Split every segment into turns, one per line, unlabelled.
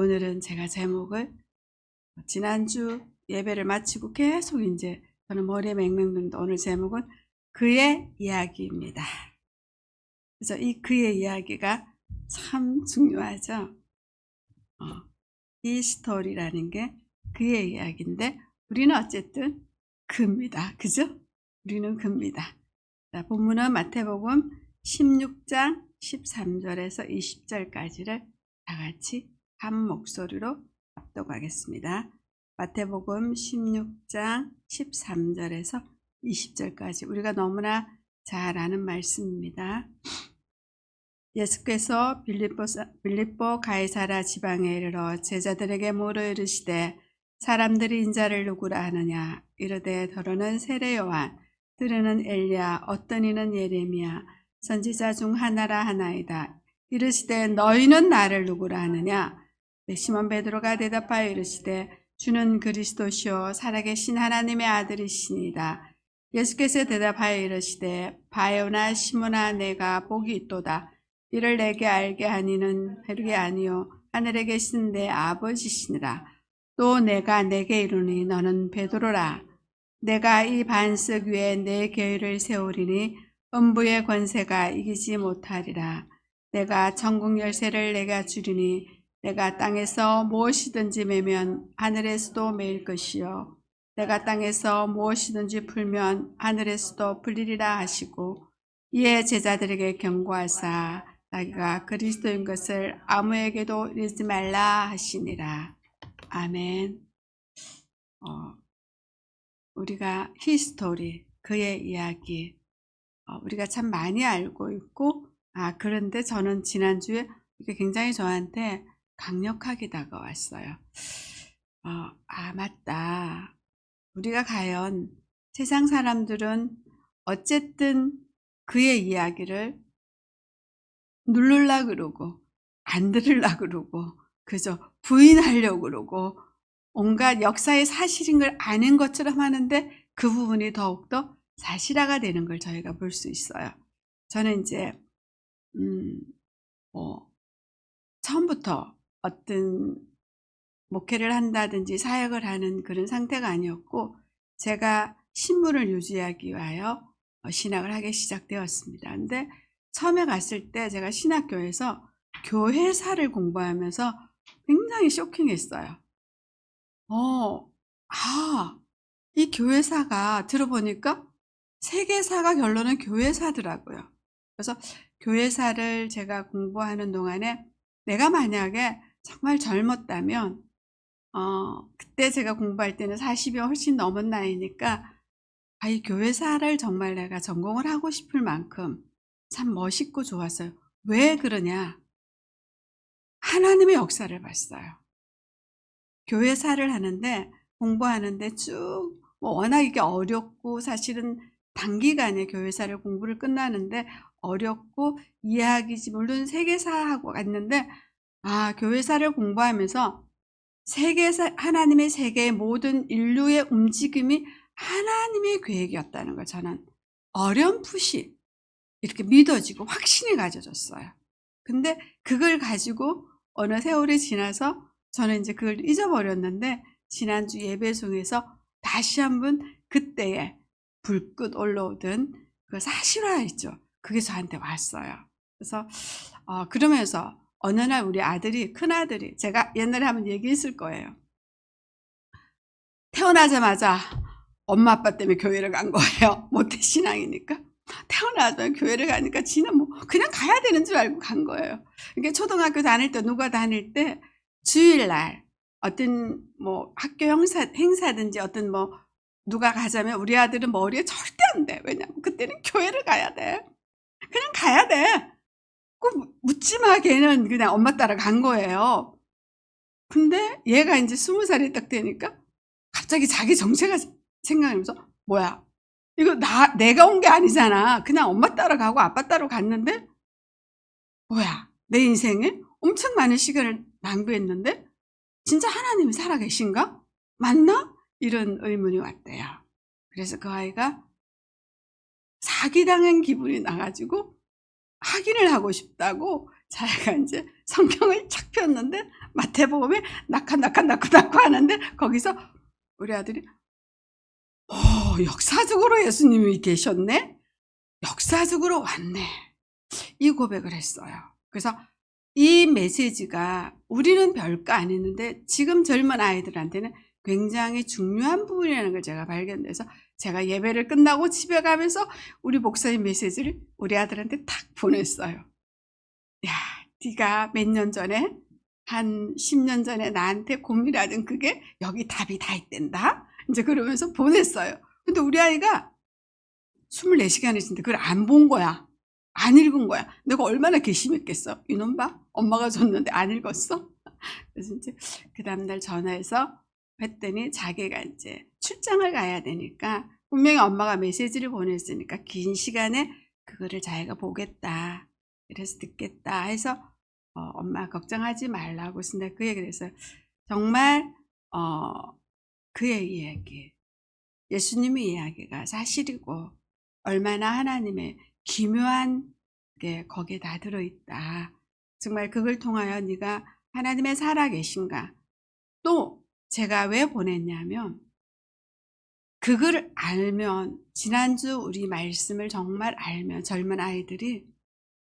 오늘은 제가 제목을 지난주 예배를 마치고 계속 이제 저는 머리에 맹맹드는데 오늘 제목은 그의 이야기입니다. 그래서 이 그의 이야기가 참 중요하죠. 이 스토리라는 게 그의 이야기인데 우리는 어쨌든 그입니다. 그죠? 우리는 그입니다. 자, 본문은 마태복음 16장 13절에서 20절까지를 다 같이 한 목소리로 합독하겠습니다. 마태복음 16장 13절에서 20절까지 우리가 너무나 잘 아는 말씀입니다. 예수께서 빌립보 가이사라 지방에 이르러 제자들에게 물어 이르시되 사람들이 인자를 누구라 하느냐 이르되 더러는 세례 요한 들으는 엘리야 어떤 이는 예레미야 선지자 중 하나라 하나이다. 이르시되 너희는 나를 누구라 하느냐 시몬 베드로가 대답하여 이르시되 주는 그리스도시요 살아계신 하나님의 아들이시니이다. 예수께서 대답하여 이르시되 바요나 시몬아 내가 복이 있도다. 이를 내게 알게 하니는 혈육이 아니요 하늘에 계신 내 아버지시니라. 또 내가 내게 이르니 너는 베드로라. 내가 이 반석 위에 내 교회를 세우리니 음부의 권세가 이기지 못하리라. 내가 천국 열쇠를 내가 주리니 내가 땅에서 무엇이든지 매면 하늘에서도 매일 것이요 내가 땅에서 무엇이든지 풀면 하늘에서도 풀리리라 하시고 이에 제자들에게 경고하사 자기가 그리스도인 것을 아무에게도 이르지 말라 하시니라. 아멘. 우리가 히스토리, 그의 이야기 우리가 참 많이 알고 있고 그런데 저는 지난주에 이게 굉장히 저한테 강력하게 다가왔어요. 맞다. 우리가 과연 세상 사람들은 어쨌든 그의 이야기를 누르려고 그러고 안 들으려고 그러고 그저 부인하려고 그러고 온갖 역사의 사실인 걸 아는 것처럼 하는데 그 부분이 더욱더 사실화가 되는 걸 저희가 볼 수 있어요. 저는 이제 처음부터 어떤 목회를 한다든지 사역을 하는 그런 상태가 아니었고 제가 신분을 유지하기 위하여 신학을 하기 시작되었습니다. 근데 처음에 갔을 때 제가 신학교에서 교회사를 공부하면서 굉장히 쇼킹했어요. 이 교회사가 들어보니까 세계사가 결론은 교회사더라고요. 그래서 교회사를 제가 공부하는 동안에 내가 만약에 정말 젊었다면 그때 제가 공부할 때는 40이 훨씬 넘은 나이니까 이 교회사를 정말 내가 전공을 하고 싶을 만큼 참 멋있고 좋았어요. 왜 그러냐? 하나님의 역사를 봤어요. 교회사를 하는데 공부하는데 쭉 워낙 이게 어렵고 사실은 단기간에 교회사를 공부를 끝나는데 어렵고 이해하기지 물론 세계사하고 갔는데 교회사를 공부하면서 세계사 하나님의 세계의 모든 인류의 움직임이 하나님의 계획이었다는 걸 저는 어렴풋이 이렇게 믿어지고 확신이 가져졌어요. 근데 그걸 가지고 어느 세월이 지나서 저는 이제 그걸 잊어버렸는데 지난주 예배송에서 다시 한번 그때의 불꽃 올라오던 그 사실화 있죠. 그게 저한테 왔어요. 그래서 그러면서 어느 날 우리 아들이 큰아들이 제가 옛날에 한번 얘기했을 거예요. 태어나자마자 엄마 아빠 때문에 교회를 간 거예요. 모태신앙이니까. 태어나자마자 교회를 가니까 지는 뭐 그냥 가야 되는 줄 알고 간 거예요. 그러니까 초등학교 다닐 때 누가 다닐 때 주일날 어떤 뭐 학교 행사든지 어떤 뭐 누가 가자면 우리 아들은 머리에 절대 안 돼. 왜냐면 그때는 교회를 가야 돼. 그냥 가야 돼. 꼭 묻지 마. 걔는 그냥 엄마 따라 간 거예요. 근데 얘가 이제 20살이 딱 되니까 갑자기 자기 정체가 생각하면서 뭐야 이거 내가 온 게 아니잖아. 그냥 엄마 따라 가고 아빠 따라 갔는데 뭐야 내 인생에 엄청 많은 시간을 낭비했는데 진짜 하나님이 살아계신가? 맞나? 이런 의문이 왔대요. 그래서 그 아이가 사기당한 기분이 나가지고 확인을 하고 싶다고 자기가 이제 성경을 착 폈는데 마태복음에 낙하 하는데 거기서 우리 아들이 역사적으로 예수님이 계셨네? 역사적으로 왔네. 이 고백을 했어요. 그래서 이 메시지가 우리는 별거 아니는데 지금 젊은 아이들한테는 굉장히 중요한 부분이라는 걸 제가 발견해서 제가 예배를 끝나고 집에 가면서 우리 목사님 메시지를 우리 아들한테 탁 보냈어요. 야, 네가 몇 년 전에 한 10년 전에 나한테 고민하던 그게 여기 답이 다 있댄다. 이제 그러면서 보냈어요. 근데 우리 아이가 24시간을 지는데 그걸 안 본 거야. 안 읽은 거야. 내가 얼마나 괘씸했겠어. 이놈 봐. 엄마가 줬는데 안 읽었어? 그래서 이제 그 다음날 전화해서 했더니 자기가 이제 출장을 가야 되니까 분명히 엄마가 메시지를 보냈으니까 긴 시간에 그거를 자기가 보겠다. 그래서 듣겠다 해서 엄마 걱정하지 말라고 했는데 그 얘기를 했어요. 정말 그의 이야기, 예수님의 이야기가 사실이고 얼마나 하나님의 기묘한 게 거기에 다 들어있다. 정말 그걸 통하여 네가 하나님의 살아계신가. 또 제가 왜 보냈냐면 그걸 알면 지난주 우리 말씀을 정말 알면 젊은 아이들이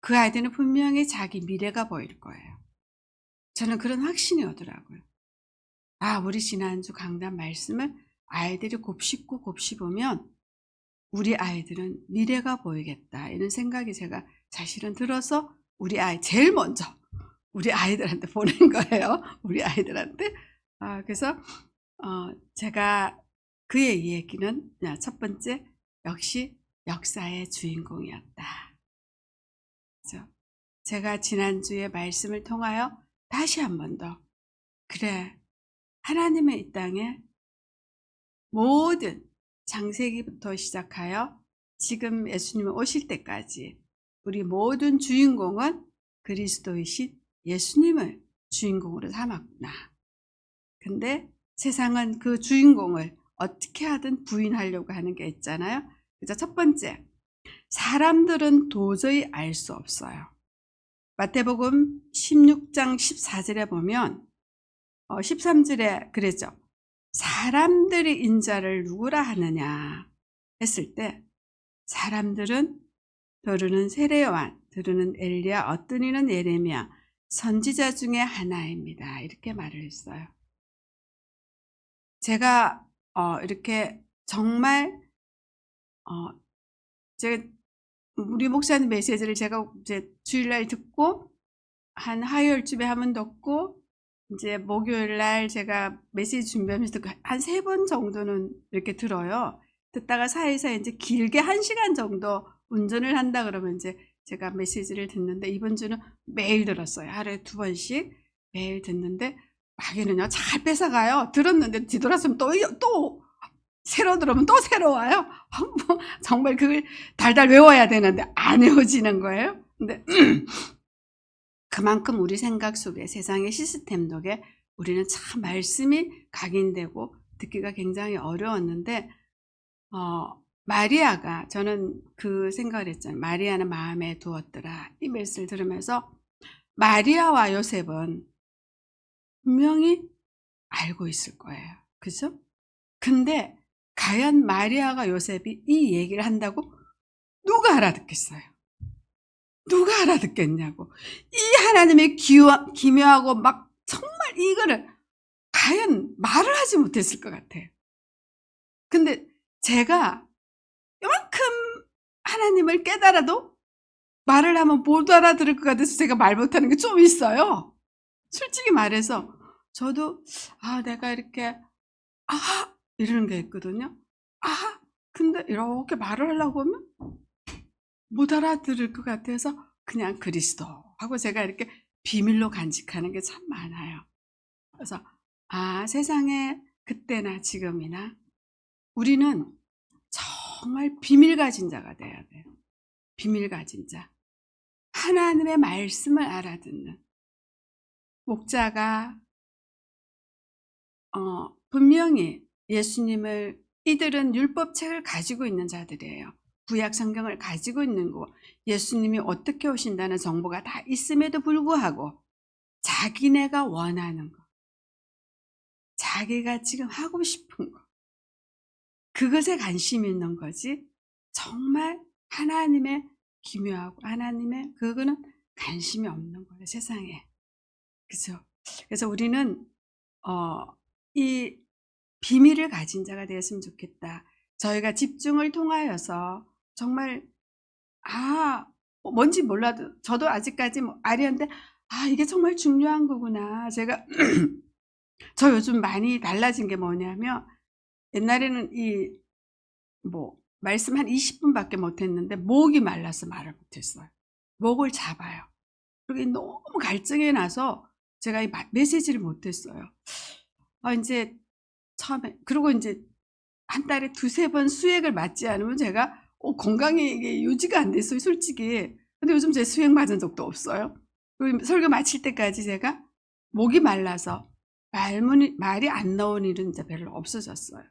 그 아이들은 분명히 자기 미래가 보일 거예요. 저는 그런 확신이 오더라고요. 우리 지난주 강단 말씀을 아이들이 곱씹고 곱씹으면 우리 아이들은 미래가 보이겠다. 이런 생각이 제가 사실은 들어서 우리 아이 제일 먼저 우리 아이들한테 보낸 거예요. 우리 아이들한테. 그래서 제가 그의 얘기는 첫 번째 역시 역사의 주인공이었다. 그렇죠? 제가 지난주에 말씀을 통하여 다시 한 번 더 그래 하나님의 이 땅에 모든 창세기부터 시작하여 지금 예수님이 오실 때까지 우리 모든 주인공은 그리스도이신 예수님을 주인공으로 삼았구나. 근데 세상은 그 주인공을 어떻게 하든 부인하려고 하는 게 있잖아요. 그래서 첫 번째, 사람들은 도저히 알 수 없어요. 마태복음 16장 14절에 보면 13절에 그랬죠. 사람들이 인자를 누구라 하느냐 했을 때 사람들은 더러는 세례요한, 더러는 엘리야, 어떤 이는 예레미야, 선지자 중에 하나입니다. 이렇게 말을 했어요. 제가 이렇게 정말 제가 우리 목사님 메시지를 제가 이제 주일날 듣고 한 화요일쯤에 한 번 듣고 이제 목요일날 제가 메시지 준비하면서 한 3번 정도는 이렇게 들어요. 듣다가 사이사이 이제 길게 1시간 정도 운전을 한다 그러면 이제 제가 메시지를 듣는데 이번 주는 매일 들었어요. 하루에 2번씩 매일 듣는데 마귀는요 잘 뺏어가요. 들었는데 뒤돌아서면 또 새로 들으면 또 새로 와요. 정말 그걸 달달 외워야 되는데 안 외워지는 거예요. 근데 그만큼 우리 생각 속에 세상의 시스템 덕에 우리는 참 말씀이 각인되고 듣기가 굉장히 어려웠는데 마리아가 저는 그 생각을 했잖아요. 마리아는 마음에 두었더라. 이 말씀을 들으면서 마리아와 요셉은 분명히 알고 있을 거예요. 그죠? 근데 과연 마리아가 요셉이 이 얘기를 한다고 누가 알아듣겠어요? 누가 알아듣겠냐고. 이 하나님의 기묘하고 막 정말 이거를 과연 말을 하지 못했을 것 같아요. 근데 제가 이만큼 하나님을 깨달아도 말을 하면 못 알아들을 것 같아서 제가 말 못하는 게 좀 있어요. 솔직히 말해서 저도 내가 이렇게 이러는 게 있거든요. 근데 이렇게 말을 하려고 하면 못 알아들을 것 같아서 그냥 그리스도 하고 제가 이렇게 비밀로 간직하는 게 참 많아요. 그래서 세상에 그때나 지금이나 우리는 정말 비밀 가진 자가 돼야 돼요. 비밀 가진 자. 하나님의 말씀을 알아듣는 목자가 분명히 예수님을 이들은 율법책을 가지고 있는 자들이에요. 구약 성경을 가지고 있는 거, 예수님이 어떻게 오신다는 정보가 다 있음에도 불구하고 자기네가 원하는 거, 자기가 지금 하고 싶은 거, 그것에 관심이 있는 거지 정말 하나님의 기묘하고 하나님의 그거는 관심이 없는 거예요, 세상에. 그죠? 그래서 우리는 이 비밀을 가진 자가 되었으면 좋겠다. 저희가 집중을 통하여서 정말 뭔지 몰라도 저도 아직까지 아리한데 이게 정말 중요한 거구나. 제가 저 요즘 많이 달라진 게 뭐냐면 옛날에는 말씀 한 20분밖에 못했는데 목이 말라서 말을 못했어요. 목을 잡아요. 그리고 너무 갈증이 나서 제가 이 메시지를 못했어요. 이제 처음에 그리고 이제 한 달에 2-3번 수액을 맞지 않으면 제가 건강이 이게 유지가 안 됐어요, 솔직히. 근데 요즘 제 수액 맞은 적도 없어요. 그리고 설교 마칠 때까지 제가 목이 말라서 말이 안 나오는 일은 이제 별로 없어졌어요.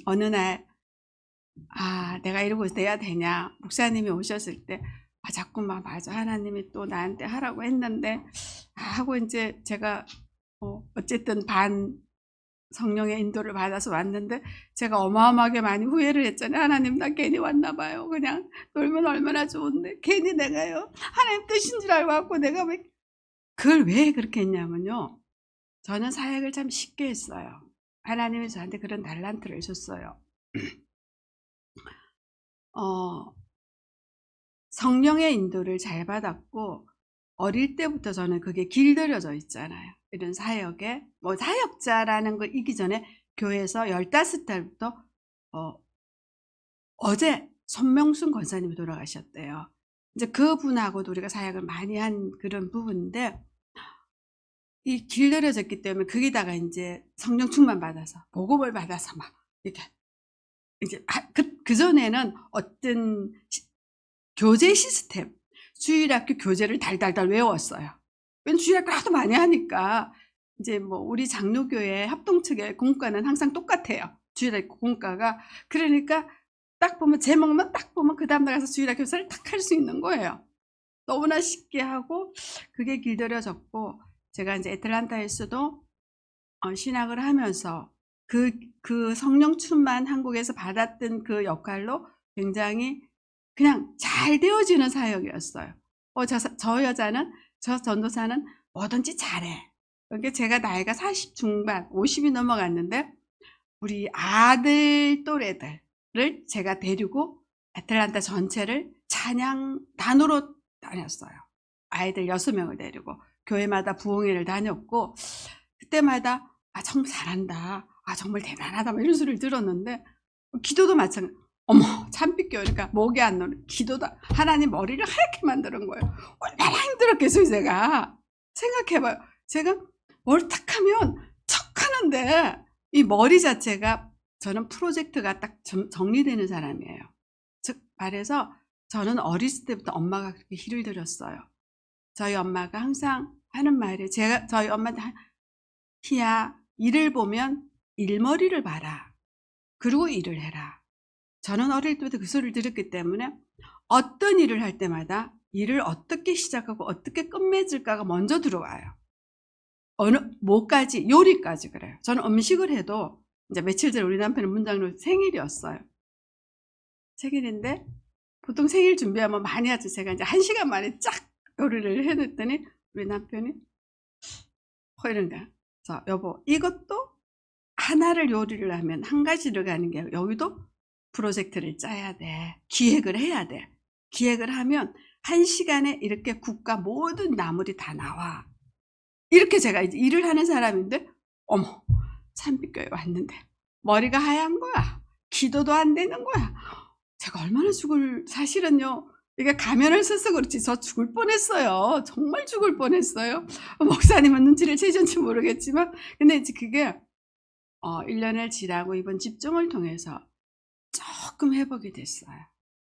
어느 날 내가 이러고 돼야 되냐, 목사님이 오셨을 때 자꾸만 맞아, 하나님이 또 나한테 하라고 했는데 하고 이제 제가 어쨌든 성령의 인도를 받아서 왔는데 제가 어마어마하게 많이 후회를 했잖아요. 하나님, 나 괜히 왔나 봐요. 그냥 놀면 얼마나 좋은데 괜히 내가요, 하나님 뜻인 줄 알고 왔고, 내가 그걸 왜 그렇게 했냐면요, 저는 사역을 참 쉽게 했어요. 하나님이 저한테 그런 달란트를 줬어요. 성령의 인도를 잘 받았고 어릴 때부터 저는 그게 길들여져 있잖아요. 이런 사역에 사역자라는 거 있기 전에 교회에서 15살부터 어제 손명순 권사님이 돌아가셨대요. 이제 그분하고도 우리가 사역을 많이 한 그런 부분인데, 이 길들여졌기 때문에 거기다가 이제 성령 충만 받아서 복음을 받아서 막 이렇게 이제 그 전에는 어떤 교재 시스템, 주일학교 교재를 달달달 외웠어요. 왜냐면 주일학교 하도 많이 하니까. 이제 우리 장로교회 합동측의 공과는 항상 똑같아요, 주일학교 공과가. 그러니까 딱 보면 제목만 딱 보면 그 다음 날 가서 주일학교 교사를 딱 할 수 있는 거예요. 너무나 쉽게 하고 그게 길들여졌고, 제가 이제 애틀란타에서도 신학을 하면서 그 성령 충만 한국에서 받았던 그 역할로 굉장히 그냥 잘 되어지는 사역이었어요. 저 여자는, 저 전도사는 뭐든지 잘해. 그러니까 제가 나이가 40 중반, 50이 넘어갔는데 우리 아들 또래들을 제가 데리고 애틀란타 전체를 찬양단으로 다녔어요. 아이들 6명을 데리고 교회마다 부흥회를 다녔고, 그때마다 정말 잘한다, 정말 대단하다, 이런 소리를 들었는데, 기도도 마찬가지. 어머, 참빗겨. 그러니까 목이 안 나오는 기도도, 하나님 머리를 하얗게 만드는 거예요. 얼마나 힘들었겠어요. 제가 생각해봐요. 제가 뭘 탁 하면 척하는데 이 머리 자체가, 저는 프로젝트가 딱 정리되는 사람이에요. 즉 말해서 저는 어렸을 때부터 엄마가 그렇게 힘을 들였어요. 저희 엄마가 항상 하는 말이, 저희 엄마한테 희야, 일을 보면 일머리를 봐라. 그리고 일을 해라. 저는 어릴 때부터 그 소리를 들었기 때문에 어떤 일을 할 때마다 일을 어떻게 시작하고 어떻게 끝맺을까가 먼저 들어와요. 뭐까지, 요리까지 그래요. 저는 음식을 해도, 이제 며칠 전에 우리 남편은 문장로 생일이었어요. 생일인데 보통 생일 준비하면 많이 하죠. 제가 이제 1시간 만에 쫙 요리를 해냈더니 우리 남편이 이런가. 여보, 이것도 하나를 요리를 하면 한 가지를 가는 게, 여기도 프로젝트를 짜야 돼. 기획을 해야 돼. 기획을 하면 1시간에 이렇게 국과 모든 나물이 다 나와. 이렇게 제가 이제 일을 하는 사람인데, 어머, 산비교에 왔는데 머리가 하얀 거야. 기도도 안 되는 거야. 제가 얼마나 사실은요, 이게 가면을 써서 그렇지 저 죽을 뻔했어요. 정말 죽을 뻔했어요. 목사님은 눈치를 채셨는지 모르겠지만, 근데 이제 그게 1년을 지나고 이번 집중을 통해서 조금 회복이 됐어요.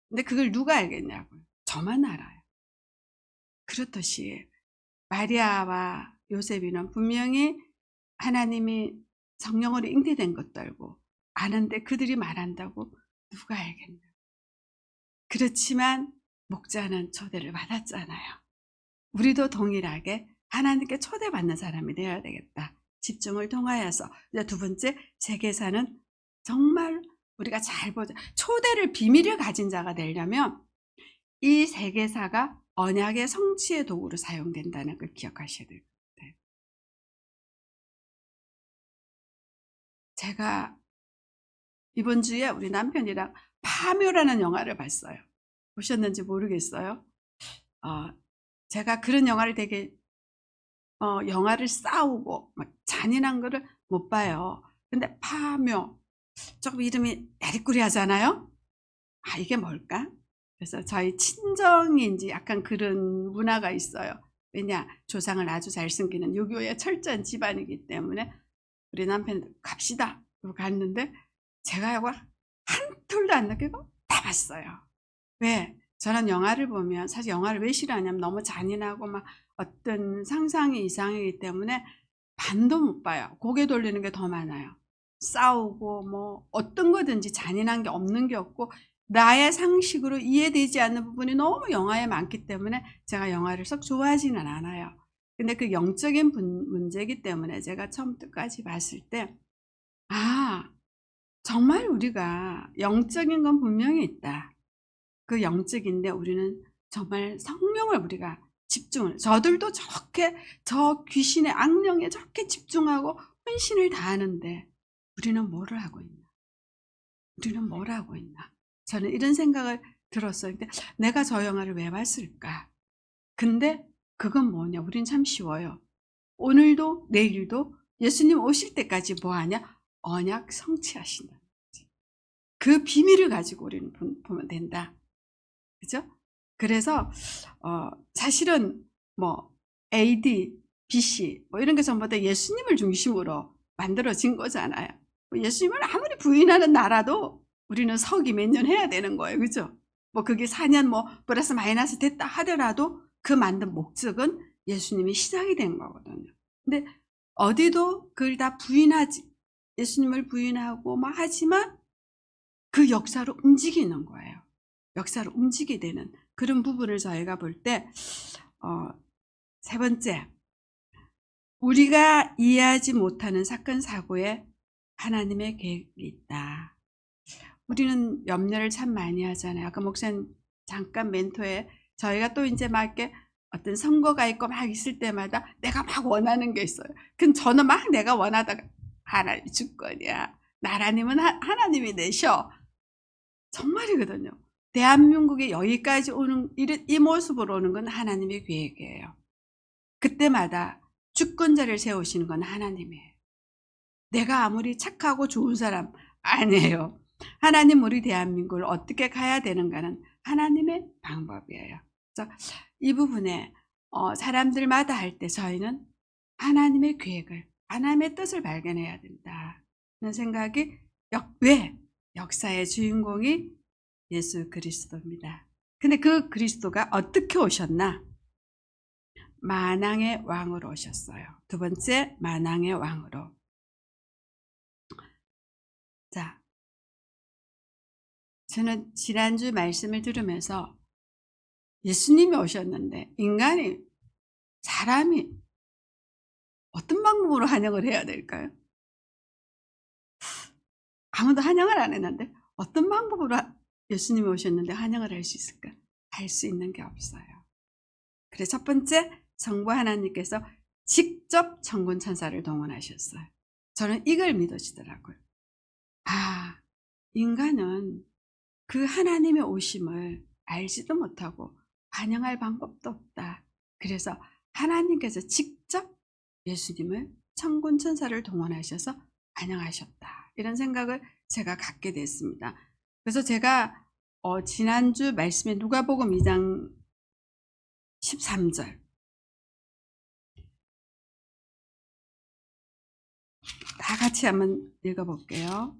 근데 그걸 누가 알겠냐고요. 저만 알아요. 그렇듯이 마리아와 요셉이는 분명히 하나님이 성령으로 잉태된 것도 알고 아는데 그들이 말한다고 누가 알겠나. 그렇지만 목자는 초대를 받았잖아요. 우리도 동일하게 하나님께 초대받는 사람이 되어야 되겠다. 집중을 통하여서. 이제 두 번째, 세계사는 정말 우리가 잘 보자. 초대를 비밀을 가진 자가 되려면 이 세계사가 언약의 성취의 도구로 사용된다는 걸 기억하셔야 돼요. 제가 이번 주에 우리 남편이랑 파묘라는 영화를 봤어요. 보셨는지 모르겠어요. 제가 그런 영화를 되게 영화를 싸우고 막 잔인한 거를 못 봐요. 근데 파묘 조금 이름이 야리꾸리하잖아요. 아, 이게 뭘까? 그래서 저희 친정인지 약간 그런 문화가 있어요. 왜냐, 조상을 아주 잘 숨기는 유교의 철저한 집안이기 때문에 우리 남편 갑시다. 그리고 갔는데 제가 이거 한 톨도 안 느끼고 다 봤어요. 왜? 저는 영화를 보면 사실 영화를 왜 싫어하냐면 너무 잔인하고 막 어떤 상상이 이상이기 때문에 반도 못 봐요. 고개 돌리는 게 더 많아요. 싸우고 뭐 어떤 거든지 잔인한 게 없는 게 없고 나의 상식으로 이해되지 않는 부분이 너무 영화에 많기 때문에 제가 영화를 썩 좋아하지는 않아요. 근데 그 영적인 문제이기 때문에 제가 처음부터까지 봤을 때 정말 우리가 영적인 건 분명히 있다. 그 영적인데 우리는 정말 성령을 우리가 집중을, 저들도 저렇게 저 귀신의 악령에 저렇게 집중하고 헌신을 다하는데 우리는 뭐를 하고 있나? 우리는 뭘 하고 있나? 저는 이런 생각을 들었어요. 근데 내가 저 영화를 왜 봤을까? 근데 그건 뭐냐? 우린 참 쉬워요. 오늘도 내일도 예수님 오실 때까지 뭐 하냐? 언약 성취하신다. 그 비밀을 가지고 우리는 보면 된다. 그죠? 그래서 사실은 뭐 AD, BC 뭐 이런 게 전부 다 예수님을 중심으로 만들어진 거잖아요. 뭐 예수님을 아무리 부인하는 나라도 우리는 서기 몇 년 해야 되는 거예요. 그죠? 뭐 그게 4년 뭐 플러스 마이너스 됐다 하더라도 그 만든 목적은 예수님이 시작이 된 거거든요. 근데 어디도 그걸 다 부인하지, 예수님을 부인하고 막 하지만 그 역사로 움직이는 거예요. 역사로 움직이게 되는 그런 부분을 저희가 볼 때, 세 번째, 우리가 이해하지 못하는 사건, 사고에 하나님의 계획이 있다. 우리는 염려를 참 많이 하잖아요. 아까 목사님 잠깐 멘토에 저희가 또 이제 막 이렇게 어떤 선거가 있고 막 있을 때마다 내가 막 원하는 게 있어요. 그럼 저는 막 내가 원하다가 하나님 주권이야. 나라님은 하나님이 내셔. 정말이거든요. 대한민국이 여기까지 오는 이 모습으로 오는 건 하나님의 계획이에요. 그때마다 주권자를 세우시는 건 하나님이에요. 내가 아무리 착하고 좋은 사람 아니에요. 하나님 우리 대한민국을 어떻게 가야 되는가는 하나님의 방법이에요. 그래서 이 부분에 사람들마다 할 때 저희는 하나님의 계획을, 하나님의 뜻을 발견해야 된다는 생각이 왜? 역사의 주인공이 예수 그리스도입니다. 근데 그 그리스도가 어떻게 오셨나? 만왕의 왕으로 오셨어요. 두 번째, 만왕의 왕으로. 자, 저는 지난주 말씀을 들으면서 예수님이 오셨는데 사람이 어떤 방법으로 환영을 해야 될까요? 아무도 환영을 안 했는데 어떤 방법으로 예수님이 오셨는데 환영을 할 수 있을까? 할 수 있는 게 없어요. 그래서 첫 번째, 성부 하나님께서 직접 천군 천사를 동원하셨어요. 저는 이걸 믿어지더라고요. 인간은 그 하나님의 오심을 알지도 못하고 반영할 방법도 없다. 그래서 하나님께서 직접 예수님을 천군 천사를 동원하셔서 반영하셨다. 이런 생각을 제가 갖게 됐습니다. 그래서 제가 지난주 말씀에 누가복음 2장 13절 다 같이 한번 읽어볼게요.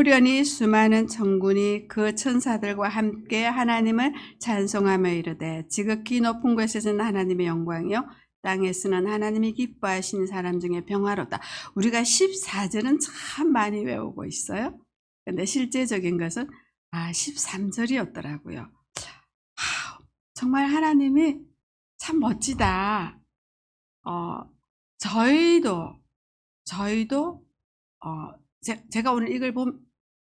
호련히 수많은 천군이 그 천사들과 함께 하나님을 찬송하며 이르되 지극히 높은 곳에서는 하나님의 영광이요 땅에서는 하나님이 기뻐하시는 사람 중에 평화롭다. 우리가 14절은 참 많이 외우고 있어요. 근데 실제적인 것은 13절이었더라고요. 정말 하나님이 참 멋지다. 저희도 제가 오늘 이걸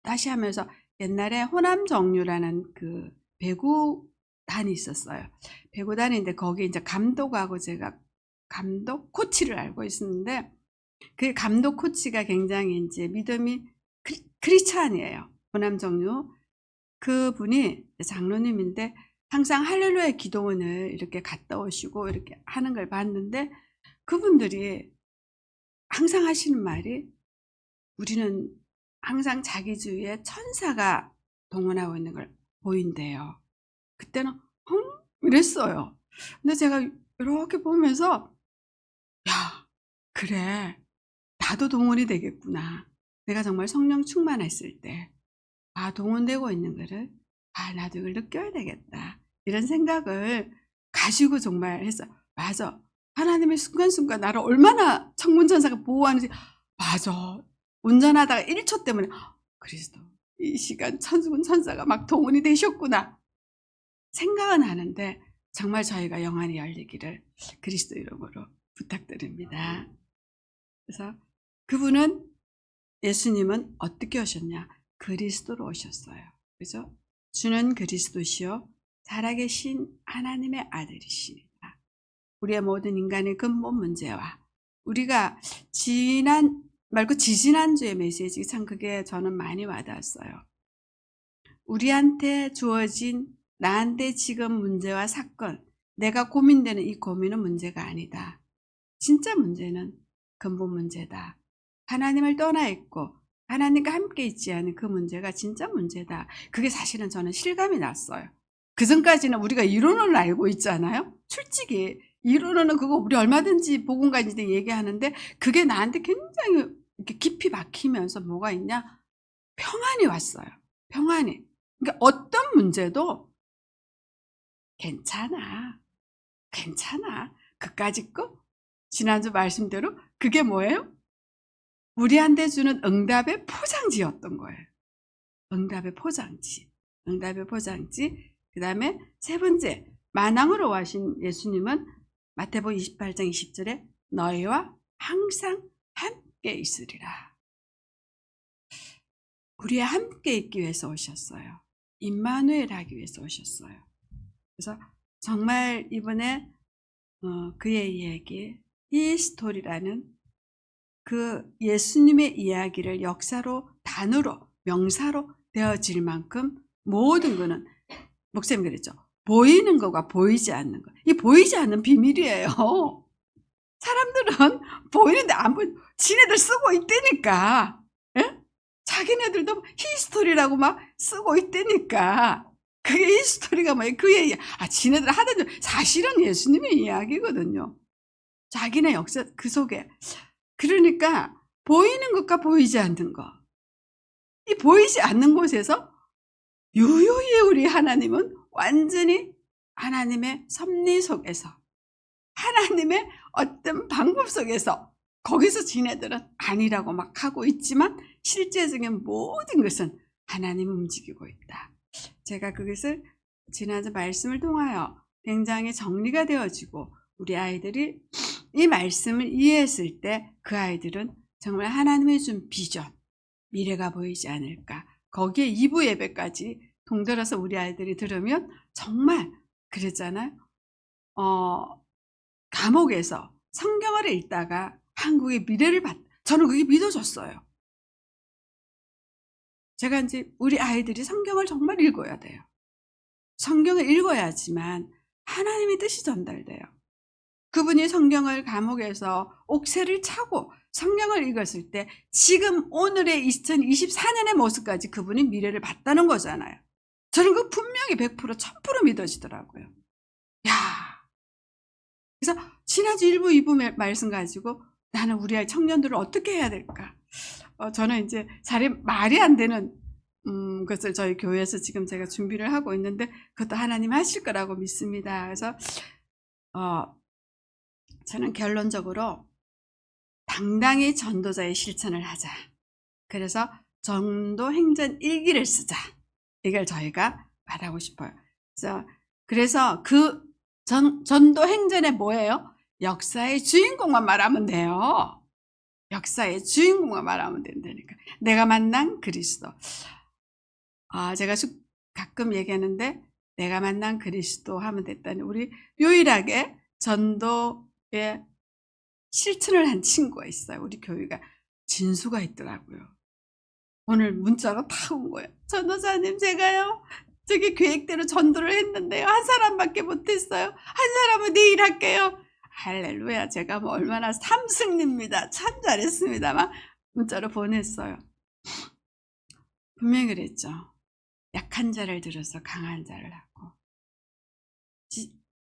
다시 하면서 옛날에 호남정류라는 그 배구단이 있었어요. 배구단인데 거기 이제 감독하고 제가 감독 코치를 알고 있었는데 그 감독 코치가 굉장히 이제 믿음이 크리스찬이에요. 호남정류 그분이 장로님인데 항상 할렐루야 기도원을 이렇게 갔다 오시고 이렇게 하는 걸 봤는데 그분들이 항상 하시는 말이 우리는 항상 자기 주위에 천사가 동원하고 있는 걸 보인대요. 그때는 이랬어요. 근데 제가 이렇게 보면서 야 그래 나도 동원이 되겠구나. 내가 정말 성령 충만했을 때 동원되고 있는 거를 나도 이걸 느껴야 되겠다. 이런 생각을 가지고 정말 했어요. 맞아. 하나님의 순간순간 나를 얼마나 천군천사가 보호하는지 맞아. 운전하다가 1초 때문에 그리스도 이 시간 천군천사가 막 동원이 되셨구나 생각은 하는데 정말 저희가 영안이 열리기를 그리스도 이름으로 부탁드립니다. 그래서 그분은 예수님은 어떻게 오셨냐? 그리스도로 오셨어요. 그죠? 주는 그리스도시요 살아계신 하나님의 아들이시니라. 우리의 모든 인간의 근본 문제와 우리가 지지난주의 메시지 참 그게 저는 많이 와닿았어요. 우리한테 주어진 나한테 지금 문제와 사건, 내가 고민되는 이 고민은 문제가 아니다. 진짜 문제는 근본 문제다. 하나님을 떠나 있고 하나님과 함께 있지 않은 그 문제가 진짜 문제다. 그게 사실은 저는 실감이 났어요. 그전까지는 우리가 이론을 알고 있잖아요. 솔직히 이론은 그거 우리 얼마든지 복음가인지 얘기하는데 그게 나한테 굉장히 이렇게 깊이 박히면서 뭐가 있냐? 평안이 왔어요. 평안이. 그러니까 어떤 문제도 괜찮아. 그까짓 거? 지난주 말씀대로 그게 뭐예요? 우리한테 주는 응답의 포장지였던 거예요. 응답의 포장지. 그 다음에 세 번째, 만왕으로 와신 예수님은 마태복음 28장 20절에 너희와 항상 함께 있으리라. 우리와 함께 있기 위해서 오셨어요. 임마누엘 하기 위해서 오셨어요. 그래서 정말 이번에 그의 이야기, 이 스토리라는 그 예수님의 이야기를 역사로, 단어로, 명사로 되어질 만큼 모든 거는 목사님 그랬죠. 보이는 거가 보이지 않는 거. 이 보이지 않는 비밀이에요. 사람들은 보이는데 안 보이, 지네들 쓰고 있다니까. 예? 자기네들도 히스토리라고 막 쓰고 있다니까. 그게 히스토리가 뭐예요? 그의 지네들 하던 사실은 예수님의 이야기거든요. 자기네 역사 그 속에. 그러니까 보이는 것과 보이지 않는 것. 이 보이지 않는 곳에서 유유히 우리 하나님은 완전히 하나님의 섭리 속에서 하나님의 어떤 방법 속에서 거기서 지네들은 아니라고 막 하고 있지만 실제적인 모든 것은 하나님이 움직이고 있다. 제가 그것을 지난주 말씀을 통하여 굉장히 정리가 되어지고 우리 아이들이 이 말씀을 이해했을 때 그 아이들은 정말 하나님의 준 비전, 미래가 보이지 않을까. 거기에 2부 예배까지 동들어서 우리 아이들이 들으면 정말 그랬잖아요. 감옥에서 성경을 읽다가 한국의 미래를 저는 그게 믿어졌어요. 제가 이제 우리 아이들이 성경을 정말 읽어야 돼요. 성경을 읽어야지만 하나님의 뜻이 전달돼요. 그분이 성경을 감옥에서 옥새를 차고 성경을 읽었을 때 지금 오늘의 2024년의 모습까지 그분이 미래를 봤다는 거잖아요. 저는 그 분명히 100% 1000% 믿어지더라고요. 야, 그래서 지난주 1부 2부 말씀 가지고 나는 우리 아이 청년들을 어떻게 해야 될까? 저는 이제 말이 안 되는 것을 저희 교회에서 지금 제가 준비를 하고 있는데 그것도 하나님 하실 거라고 믿습니다. 그래서 저는 결론적으로 당당히 전도자의 실천을 하자. 그래서 전도 행전 일기를 쓰자. 이걸 저희가 말하고 싶어요. 그래서 그 전도 행전에 뭐예요? 역사의 주인공만 말하면 돼요. 역사의 주인공만 말하면 된다니까. 내가 만난 그리스도. 제가 가끔 얘기하는데 내가 만난 그리스도 하면 됐다니, 우리 유일하게 전도에 실천을 한 친구가 있어요. 우리 교회가 진수가 있더라고요. 오늘 문자가 다 온 거예요. 전도사님, 제가요 저기 계획대로 전도를 했는데요, 한 사람밖에 못했어요. 한 사람은 내일 할게요. 할렐루야. 제가 뭐 얼마나 삼승입니다. 참 잘했습니다. 막 문자로 보냈어요. 분명히 그랬죠. 약한 자를 들어서 강한 자를 하고,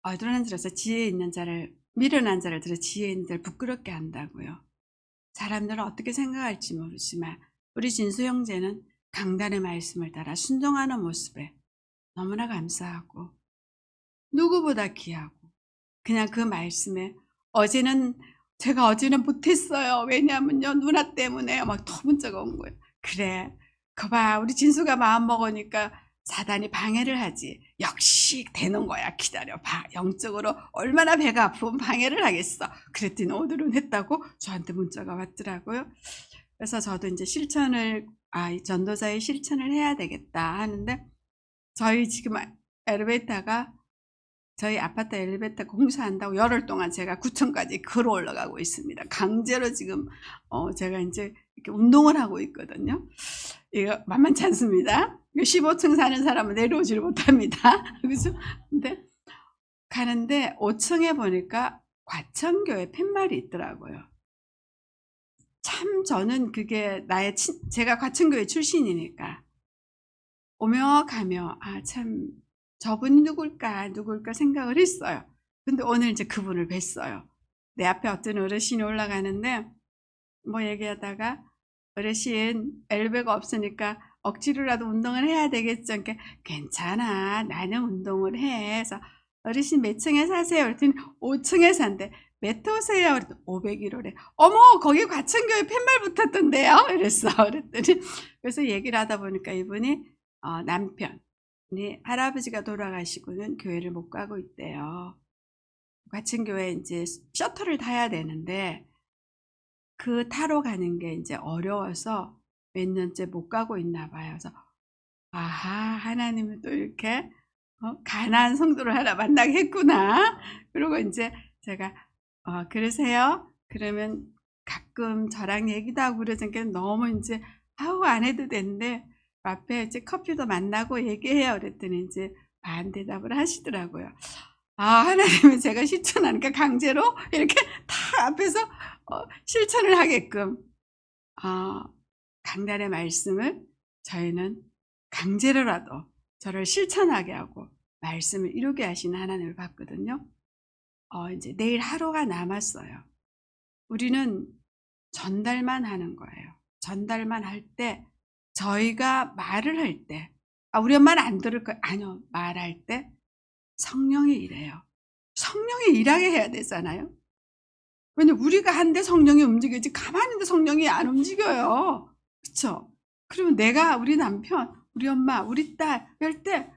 어두운 들어서 지혜 있는 자를, 미련한 자를 들어 지혜 있는 자를 부끄럽게 한다고요. 사람들은 어떻게 생각할지 모르지만 우리 진수 형제는 강단의 말씀을 따라 순종하는 모습에 너무나 감사하고, 누구보다 귀하고, 그냥 그 말씀에 제가 어제는 못했어요. 왜냐하면요, 누나 때문에요. 막 더 문자가 온 거예요. 그래, 거봐, 우리 진수가 마음 먹으니까 사단이 방해를 하지. 역시 되는 거야. 기다려봐. 영적으로 얼마나 배가 아프면 방해를 하겠어. 그랬더니 오늘은 했다고 저한테 문자가 왔더라고요. 그래서 저도 이제 전도자의 실천을 해야 되겠다 하는데, 저희 지금 저희 아파트 엘리베이터 공사한다고 열흘 동안 제가 9층까지 걸어 올라가고 있습니다. 강제로 지금 제가 이제 이렇게 운동을 하고 있거든요. 이거 만만치 않습니다. 15층 사는 사람은 내려오지를 못합니다. 그죠? 근데 가는데 5층에 보니까 과천교회 팻말이 있더라고요. 참 저는 그게 제가 과천교회 출신이니까 오며 가며 참 저분이 누굴까 생각을 했어요. 근데 오늘 이제 그분을 뵀어요. 내 앞에 어떤 어르신이 올라가는데 뭐 얘기하다가, 어르신 엘베가 없으니까 억지로라도 운동을 해야 되겠죠. 그러니까 괜찮아, 나는 운동을 해. 그래서 어르신 몇 층에 사세요? 그랬더니 5층에 산대. 몇 호세요? 그랬더니 501호래. 어머, 거기 과천교회 팻말 붙었던데요? 이랬어. 그랬더니, 그래서 얘기를 하다 보니까 이분이 남편이 할아버지가 돌아가시고는 교회를 못 가고 있대요. 과천교회 이제 셔틀을 타야 되는데 그 타러 가는 게 이제 어려워서 몇 년째 못 가고 있나 봐요. 그래서 하나님은 또 이렇게 가난한 성도를 하나 만나게 했구나. 그리고 이제 제가 그러세요? 그러면 가끔 저랑 얘기도 하고 그러니까 너무 이제 안 해도 되는데 앞에 이제 커피도 만나고 얘기해요. 그랬더니 이제 반대답을 하시더라고요. 하나님은 제가 실천하니까 강제로 이렇게 다 앞에서 실천을 하게끔 강단의 말씀을 저희는 강제로라도 저를 실천하게 하고 말씀을 이루게 하시는 하나님을 봤거든요. 이제 내일 하루가 남았어요. 우리는 전달만 하는 거예요. 전달만 할 때, 저희가 말을 할 때, 우리 엄마는 안 들을 거예요. 아니요, 말할 때 성령이 일해요. 성령이 일하게 해야 되잖아요. 왜냐면 우리가 한데 성령이 움직이지, 가만히 있는데 성령이 안 움직여요. 그쵸? 그러면 내가 우리 남편, 우리 엄마, 우리 딸 할 때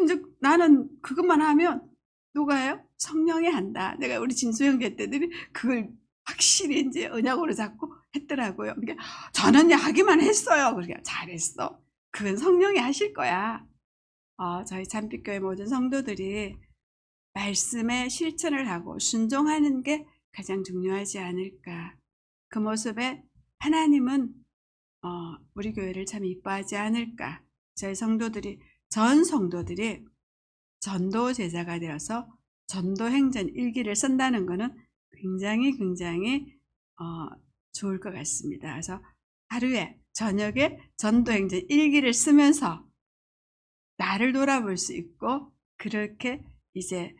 이제 나는 그것만 하면 누가 해요? 성령이 한다. 내가 우리 진수 형제 때들이 그걸 확실히 이제 언약으로 잡고 했더라고요. 그러니까 저는 하기만 했어요. 그러니까 잘했어. 그건 성령이 하실 거야. 저희 잠빛교회 모든 성도들이 말씀에 실천을 하고 순종하는 게 가장 중요하지 않을까. 그 모습에 하나님은 우리 교회를 참 이뻐하지 않을까. 저희 전 성도들이 전도 제자가 되어서 전도 행전 일기를 쓴다는 것은 굉장히 좋을 것 같습니다. 그래서 하루에 저녁에 전도 행전 일기를 쓰면서 나를 돌아볼 수 있고, 그렇게 이제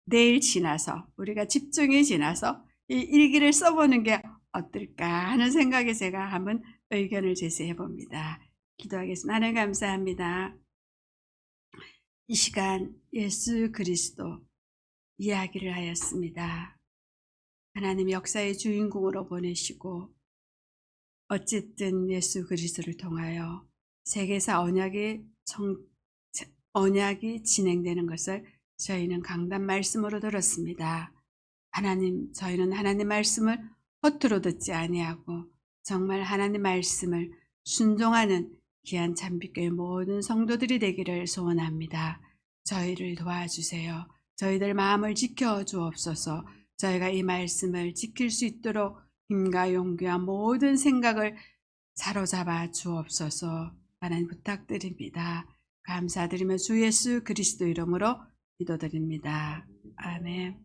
내일 지나서 우리가 집중이 지나서 이 일기를 써보는 게 어떨까 하는 생각에 제가 한번 의견을 제시해 봅니다. 기도하겠습니다. 하나님 감사합니다. 이 시간 예수 그리스도 이야기를 하였습니다. 하나님 역사의 주인공으로 보내시고 어쨌든 예수 그리스도를 통하여 세계사 언약이 진행되는 것을 저희는 강단 말씀으로 들었습니다. 하나님, 저희는 하나님 말씀을 허투루 듣지 아니하고 정말 하나님 말씀을 순종하는 귀한 참빛교회 모든 성도들이 되기를 소원합니다. 저희를 도와주세요. 저희들 마음을 지켜 주옵소서. 저희가 이 말씀을 지킬 수 있도록 힘과 용기와 모든 생각을 사로잡아 주옵소서. 하나님 부탁드립니다. 감사드리며 주 예수 그리스도 이름으로 기도드립니다. 아멘.